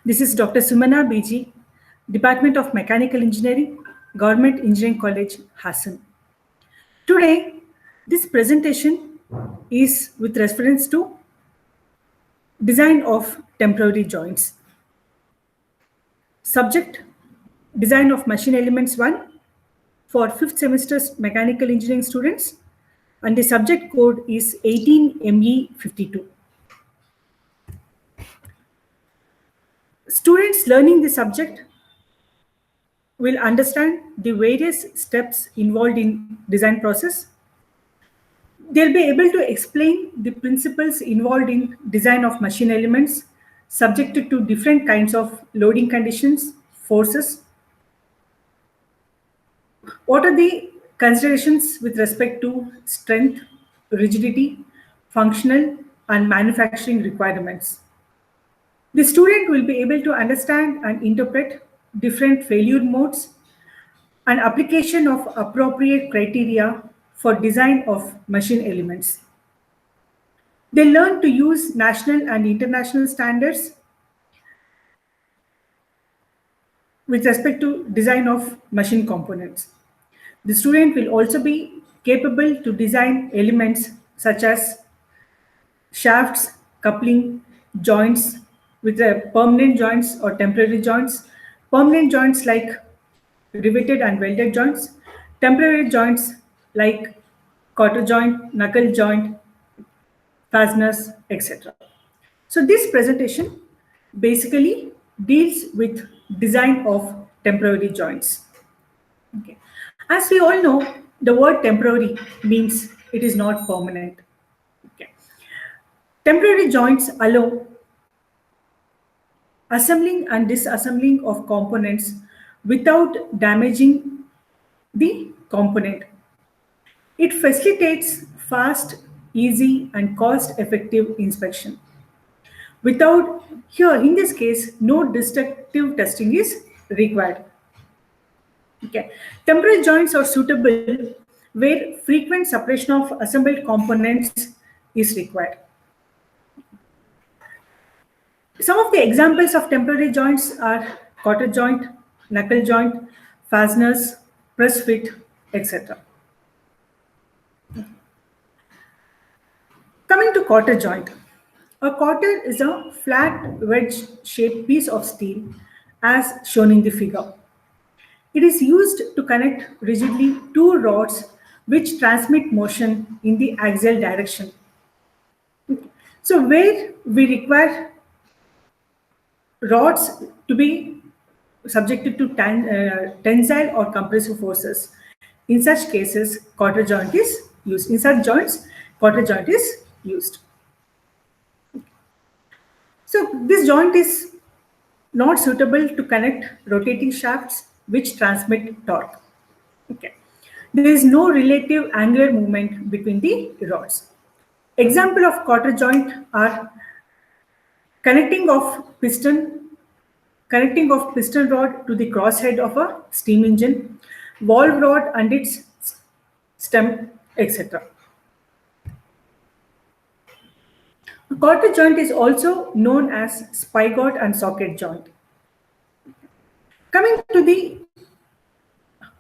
This is Dr. Sumana BG, Department of Mechanical Engineering, Government Engineering College, Hassan. Today, this presentation is with reference to design of temporary joints. Subject, design of machine elements 1 for 5th semester's mechanical engineering students, and the subject code is 18ME52. Students learning the subject will understand the various steps involved in design process. They'll be able to explain the principles involved in design of machine elements subjected to different kinds of loading conditions, forces. What are the considerations with respect to strength, rigidity, functional, and manufacturing requirements? The student will be able to understand and interpret different failure modes and application of appropriate criteria for design of machine elements. They learn to use national and international standards with respect to design of machine components. The student will also be capable to design elements such as shafts, coupling, joints with permanent joints or temporary joints, permanent joints like riveted and welded joints, temporary joints like cotter joint, knuckle joint, fasteners, etc. So this presentation basically deals with design of temporary joints. Okay. As we all know, the word temporary means it is not permanent. Okay. Temporary joints allow assembling and disassembling of components without damaging the component. It facilitates fast, easy, and cost-effective inspection. Without, here in this case, no destructive testing is required. Okay. Temporary joints are suitable where frequent separation of assembled components is required. Some of the examples of temporary joints are cotter joint, knuckle joint, fasteners, press fit, etc. Coming to cotter joint. A cotter is a flat wedge-shaped piece of steel as shown in the figure. It is used to connect rigidly two rods which transmit motion in the axial direction. So where we require rods to be subjected to tensile or compressive forces, in such cases, cotter joint is used. In such joints, cotter joint is used. So this joint is not suitable to connect rotating shafts which transmit torque. Okay. There is no relative angular movement between the rods. Example of cotter joint are connecting of piston rod to the crosshead of a steam engine, valve rod and its stem, etc. A cotter joint is also known as spigot and socket joint. Coming to the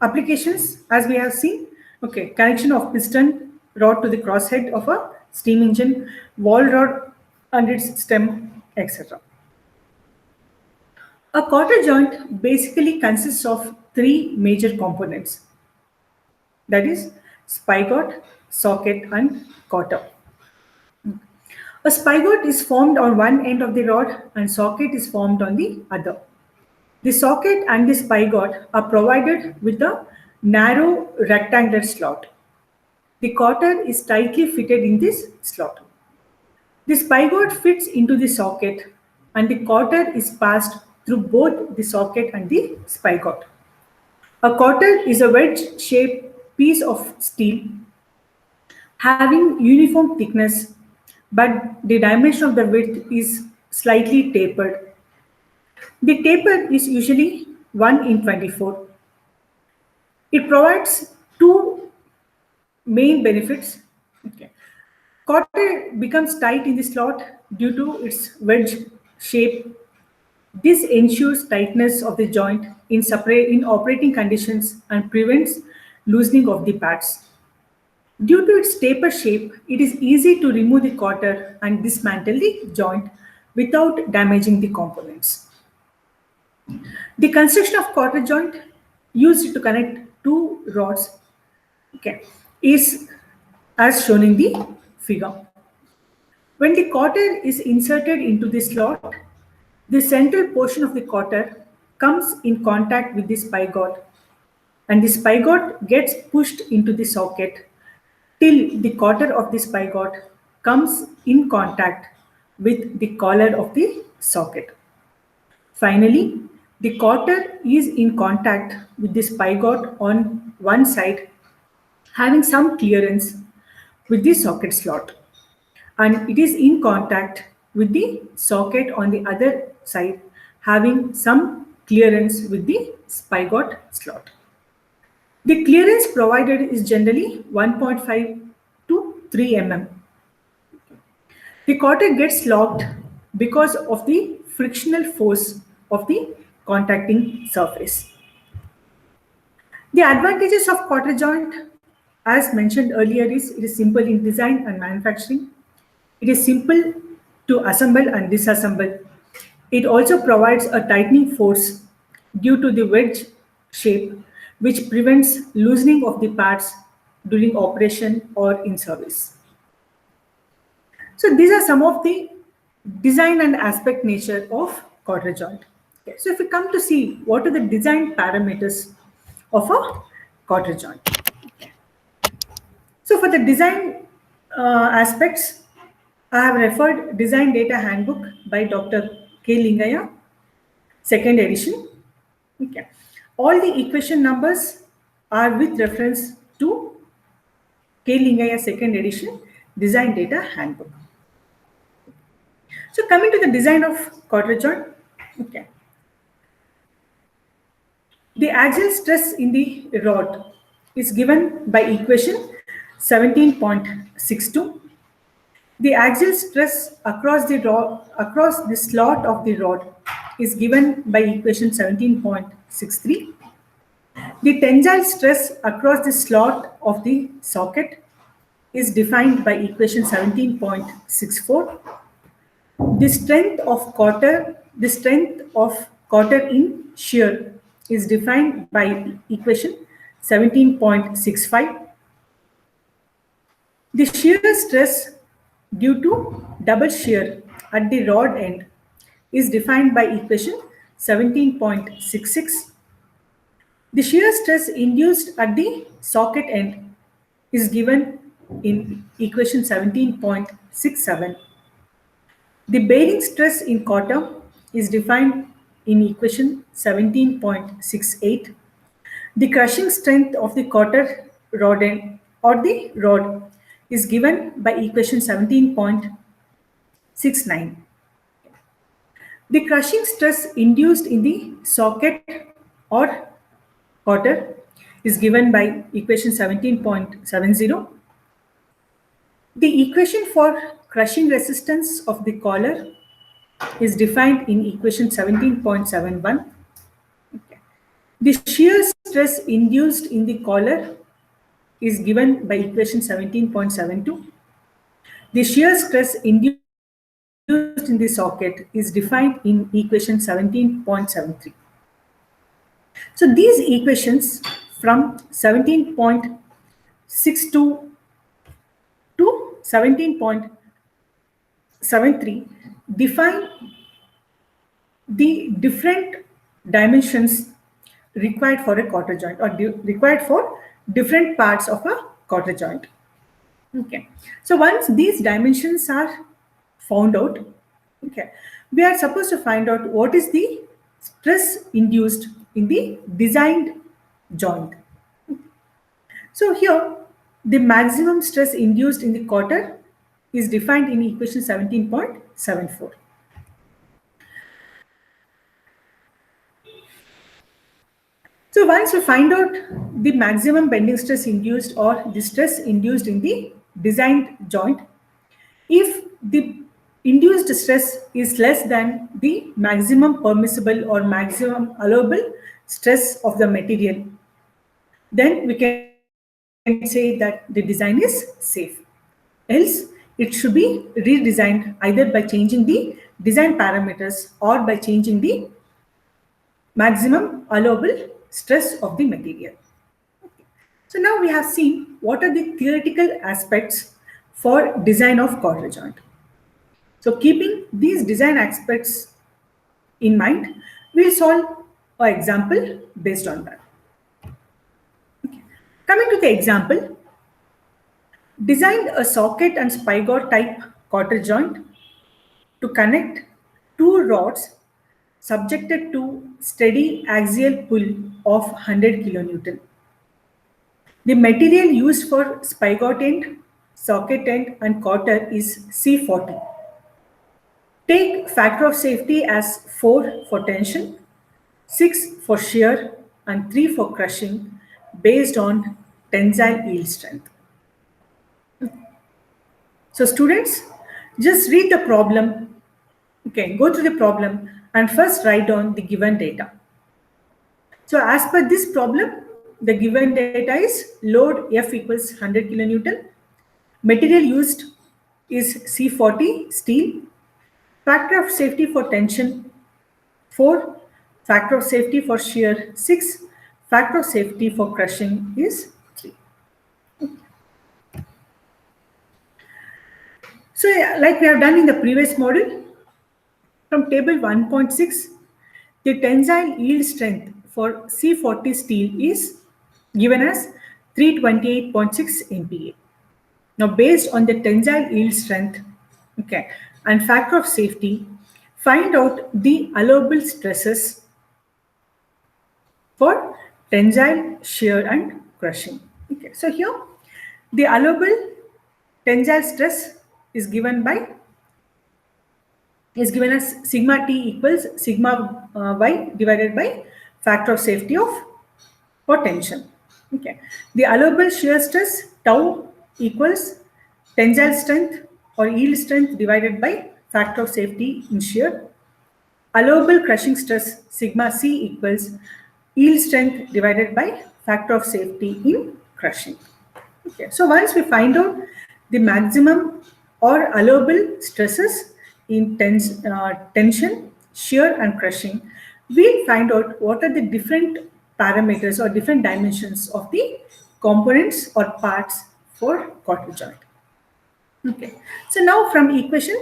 applications, as we have seen, okay, connection of piston rod to the crosshead of a steam engine, valve rod and its stem, etc. A cotter joint basically consists of three major components, that is spigot, socket and cotter. A spigot is formed on one end of the rod and socket is formed on the other. The socket and the spigot are provided with a narrow rectangular slot. The cotter is tightly fitted in this slot. The spigot fits into the socket and the cotter is passed through both the socket and the spigot. A cotter is a wedge-shaped piece of steel having uniform thickness, but the dimension of the width is slightly tapered. The taper is usually 1 in 24. It provides two main benefits. Okay. Cotter becomes tight in the slot due to its wedge shape. This ensures tightness of the joint in operating conditions and prevents loosening of the pads. Due to its taper shape, it is easy to remove the cotter and dismantle the joint without damaging the components. The construction of cotter joint used to connect two rods, okay, is as shown in the figure. When the cotter is inserted into the slot, the central portion of the cotter comes in contact with the spigot, and the spigot gets pushed into the socket till the cotter of the spigot comes in contact with the collar of the socket. Finally, the cotter is in contact with the spigot on one side, having some clearance with the socket slot, and it is in contact with the socket on the other side, having some clearance with the spigot slot. The clearance provided is generally 1.5 to 3 mm. The cotter gets locked because of the frictional force of the contacting surface. The advantages of cotter joint, as mentioned earlier, is it is simple in design and manufacturing. It is simple to assemble and disassemble. It also provides a tightening force due to the wedge shape, which prevents loosening of the parts during operation or in service. So these are some of the design and aspect nature of cotter joint. Okay, so if we come to see what are the design parameters of a cotter joint. So for the design aspects, I have referred Design Data Handbook by Dr. K. Lingaya, second edition. Okay. All the equation numbers are with reference to K. Lingaya second edition Design Data Handbook. So coming to the design of cotter joint, okay. The axial stress in the rod is given by equation 17.62. The axial stress across the slot of the rod is given by equation 17.63. The tensile stress across the slot of the socket is defined by equation 17.64. The strength of cotter in shear is defined by equation 17.65. The shear stress due to double shear at the rod end is defined by equation 17.66. The shear stress induced at the socket end is given in equation 17.67. The bearing stress in cotter is defined in equation 17.68. The crushing strength of the cotter rod end or the rod is given by equation 17.69. The crushing stress induced in the socket or cotter is given by equation 17.70. The equation for crushing resistance of the collar is defined in equation 17.71. Okay. The shear stress induced in the collar is given by equation 17.72. The shear stress induced in the socket is defined in equation 17.73. So these equations from 17.62 to 17.73 define the different dimensions required for a cotter joint or required for different parts of a cotter joint. Okay, so once these dimensions are found out, okay, we are supposed to find out what is the stress induced in the designed joint. So here the maximum stress induced in the cotter is defined in equation 17.74. So once we find out the maximum bending stress induced or the stress induced in the designed joint, if the induced stress is less than the maximum permissible or maximum allowable stress of the material, then we can say that the design is safe. Else, it should be redesigned either by changing the design parameters or by changing the maximum allowable stress of the material. So now we have seen what are the theoretical aspects for design of cotter joint. So keeping these design aspects in mind, we'll solve an example based on that. Coming to the example, designed a socket and spigot type cotter joint to connect two rods subjected to steady axial pull of 100 kilonewton. The material used for spigot end, socket end and cotter is C40. Take factor of safety as 4 for tension, 6 for shear and 3 for crushing based on tensile yield strength. So students, just read the problem, okay, go through the problem and first write down the given data. So as per this problem, the given data is load F equals 100 kilonewton, material used is C40 steel, factor of safety for tension 4, factor of safety for shear 6, factor of safety for crushing is 3. So like we have done in the previous model, from table 1.6, the tensile yield strength for C40 steel is given as 328.6 MPa. Now based on the tensile yield strength, okay, and factor of safety, find out the allowable stresses for tensile, shear and crushing. Okay, so here the allowable tensile stress is given as sigma t equals sigma y divided by factor of safety of for tension. Okay, the allowable shear stress tau equals tensile strength or yield strength divided by factor of safety in shear. Allowable crushing stress sigma c equals yield strength divided by factor of safety in crushing. Okay, so once we find out the maximum or allowable stresses in tension, shear and crushing, we'll find out what are the different parameters or different dimensions of the components or parts for cotter joint. Okay, so now from equation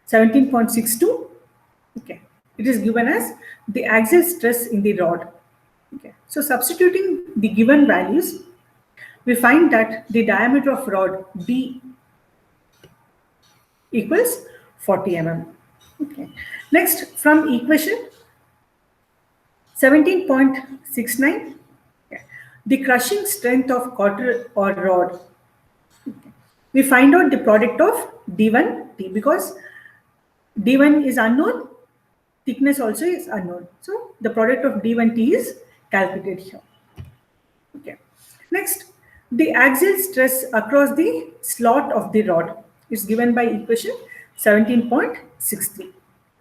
17.62, okay, it is given as the axial stress in the rod. Okay, so substituting the given values, we find that the diameter of rod B equals 40 mm. Okay. Next, from equation 17.69, okay, the crushing strength of cotter or rod, okay, we find out the product of D1 T because D1 is unknown, thickness also is unknown. So the product of D1 T is calculated here. Okay. Next, the axial stress across the slot of the rod is given by equation 17.63.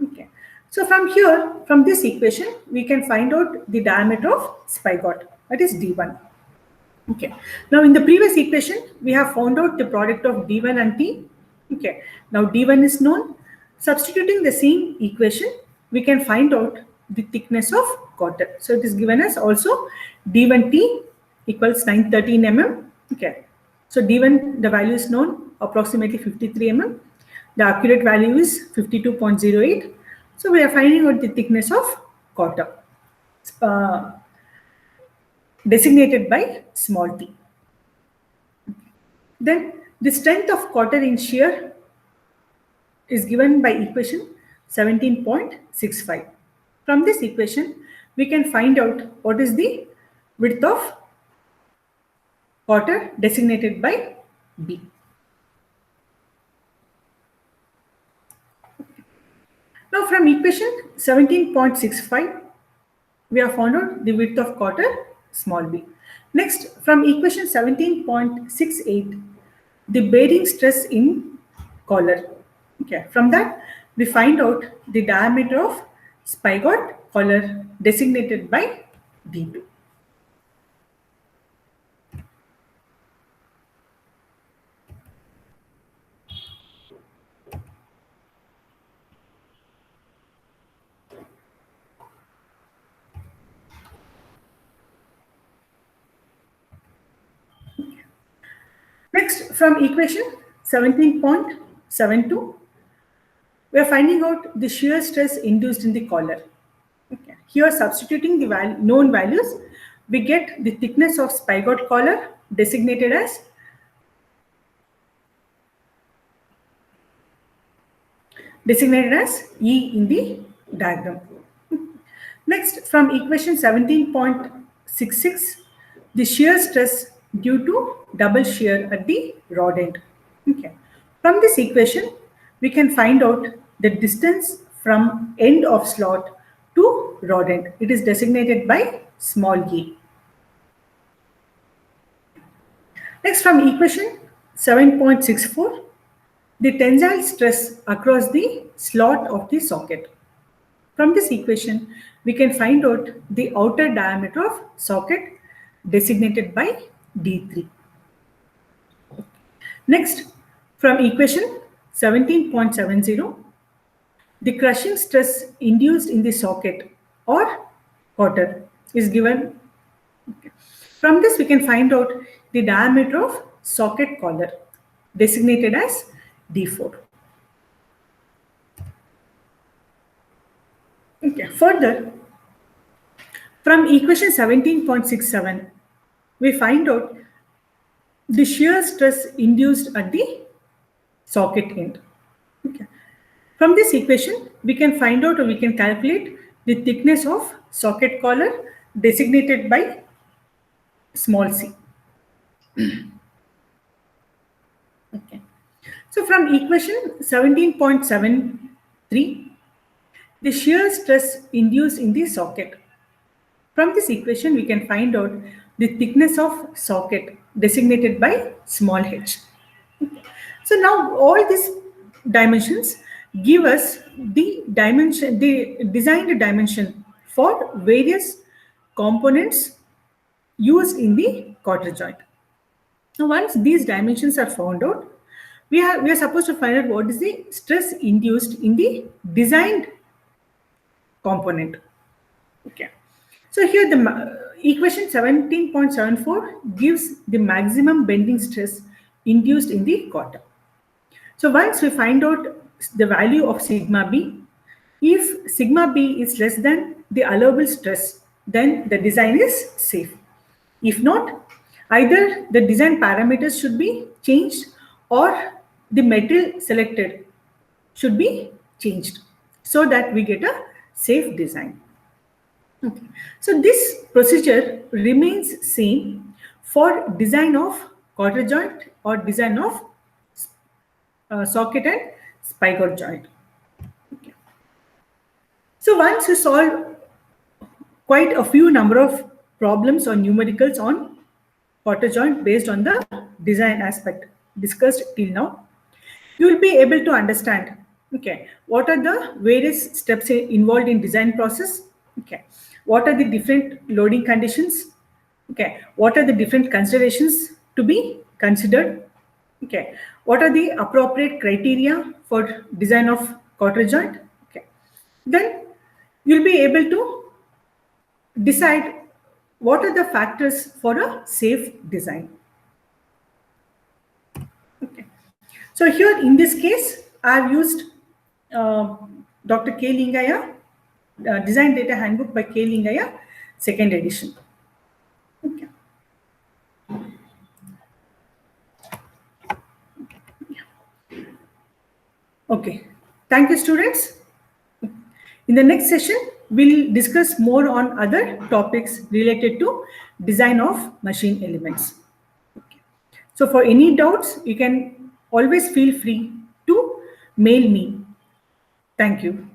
Okay. So from here, from this equation, we can find out the diameter of spigot, that is D1. Okay. Now in the previous equation, we have found out the product of D1 and T. Okay. Now D1 is known. Substituting the same equation, we can find out the thickness of cotter. So it is given as also D1T equals 913 mm. Okay. So D1, the value is known, approximately 53 mm. The accurate value is 52.08. So we are finding out the thickness of cotter, designated by small t. Then the strength of cotter in shear is given by equation 17.65. From this equation, we can find out what is the width of cotter designated by B. Now from equation 17.65, we have found out the width of cotter small b. Next, from equation 17.68, the bearing stress in collar. Okay, from that we find out the diameter of spigot collar designated by D2. Next, from equation 17.72, we are finding out the shear stress induced in the collar. Okay. Here, substituting the known values, we get the thickness of spigot collar designated as E in the diagram. Next, from equation 17.66, the shear stress due to double shear at the rod end. Okay. From this equation, we can find out the distance from end of slot to rod end. It is designated by small e. Next, from equation 7.64, the tensile stress across the slot of the socket. From this equation, we can find out the outer diameter of socket designated by D3. Next, from equation 17.70, the crushing stress induced in the socket or COTTER is given. From this, we can find out the diameter of socket collar designated as D4. Okay. Further, from equation 17.67, we find out the shear stress induced at the socket end. Okay. From this equation, we can find out or we can calculate the thickness of socket collar designated by small c. Okay. So from equation 17.73, the shear stress induced in the socket. From this equation, we can find out the thickness of socket designated by small h. So now all these dimensions give us the dimension, the designed dimension for various components used in the cotter joint. Now once these dimensions are found out, we are supposed to find out what is the stress induced in the designed component. Okay. So here the equation 17.74 gives the maximum bending stress induced in the cotter. So once we find out the value of sigma b, if sigma b is less than the allowable stress, then the design is safe. If not, either the design parameters should be changed or the material selected should be changed so that we get a safe design. Okay. So this procedure remains same for design of cotter joint or design of socket and spigot joint. Okay. So once you solve quite a few number of problems or numericals on cotter joint based on the design aspect discussed till now, you will be able to understand, okay, what are the various steps involved in design process, okay, what are the different loading conditions, okay, what are the different considerations to be considered, okay, what are the appropriate criteria for design of cotter joint, okay, then you'll be able to decide what are the factors for a safe design. Okay. So here in this case, I have used Dr. K. Lingaya, Design Data Handbook by K. Lingaya, second edition. Okay. Okay. Thank you, students. In the next session, we'll discuss more on other topics related to design of machine elements. Okay. So for any doubts, you can always feel free to mail me. Thank you.